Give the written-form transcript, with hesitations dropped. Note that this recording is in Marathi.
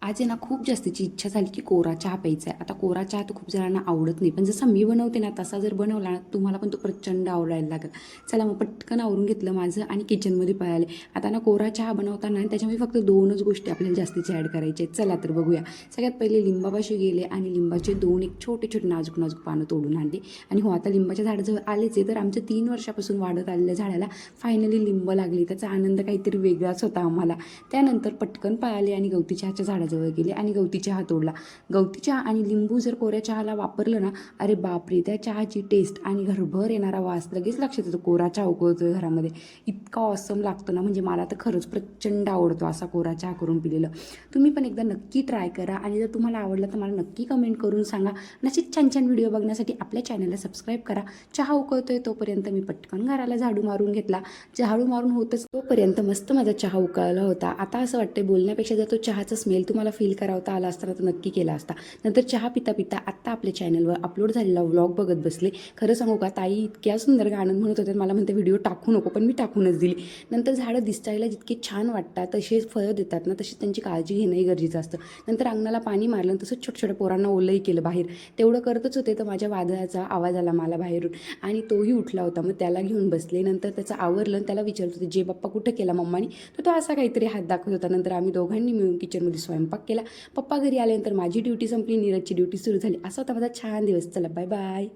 आज आहे ना खूप जास्तीची इच्छा झाली की कोरा चहा प्यायचा आहे. आता कोरा चहा तर खूप जणांना आवडत नाही, पण जसा मी बनवते ना तसा जर बनवला ना तुम्हाला पण तो प्रचंड आवडायला लागेल. चला मग पटकन आवरून घेतलं माझं आणि किचनमध्ये पळाले. आता ना कोरा चहा बनवताना त्याच्यामध्ये फक्त 2च गोष्टी आपल्याला जास्तीचे ॲड करायचे आहेत. चला तर बघूया. सगळ्यात पहिले लिंबापाशी गेले आणि लिंबाचे 2 एक छोटे छोटे नाजूक नाजूक पानं तोडून आणली. आणि हो, आता लिंबाच्या झाडाजवळ आलेच आहे, तर आमच्या 3 वर्षापासून वाढत आलेल्या झाडाला फायनली लिंब लागली. त्याचा आनंद काहीतरी वेगळाच होता आम्हाला. त्यानंतर पटकन पळाले आणि गवती चहाच्या झाडाजवळ गेले आणि गवती चहा तोडला. गवती चहा आणि लिंबू जर कोऱ्या चहाला वापरलं ना, अरे बापरे, त्या चहाची टेस्ट आणि घरभर येणारा वास लगेच लक्षात येतो. कोरा चहा उकळतोय घरामध्ये, इतका ऑसम लागतो ना, म्हणजे मला तर खरंच प्रचंड आवडतो असा कोरा चहा करून पिलेलं. तुम्ही पण एकदा नक्की ट्राय करा आणि जर तुम्हाला आवडलं तर मला नक्की कमेंट करून सांगा. नक्कीच छान छान व्हिडिओ बघण्यासाठी आपल्या चॅनलला सबस्क्राईब करा. चहा उकळतोय तोपर्यंत मी पटकन घराला झाडू मारून घेतला. झाडू मारून होतच तोपर्यंत मस्त माझा चहा उकळला होता. आता असं वाटतंय बोलण्यापेक्षा जर तो चहाचा स्मेल तुम्हाला फील करावता आला असता तर नक्की केला असता. नंतर चहा पिता पिता आत्ता आपल्या चॅनलवर अपलोड झालेला व्लॉग बघत बसले. खरं सांगू का, ताई इतक्या सुंदर गाणं म्हणत होत्या, मला म्हणते व्हिडिओ टाकू नको, पण मी टाकूनच दिली. नंतर झाडं दिसायला जितके छान वाटतात तसेच फळं देतात ना, तशीच त्यांची काळजी घेणंही गरजेचं असतं. नंतर अंगणाला पाणी मारलं, तसंच छोट्या छोट्या पोरांना ओलंही केलं बाहेर. तेवढं करतच होते तर माझ्या वादळाचा आवाज आला मला बाहेरून आणि तोही उठला होता. मग त्याला घेऊन बसले. नंतर त्याचं आवरलं, त्याला विचारत होते जे बाप्पा कुठं केला मम्मानी, तर तो असा काहीतरी हात दाखवत होता. नंतर आम्ही दोघांनी मिळून किचनमध्ये स्वयंपाक केला. पप्पा घरी आल्यानंतर माझी ड्युटी संपली, नीरजची ड्युटी सुरू झाली. असा होता माझा छान दिवस. चला बाय बाय.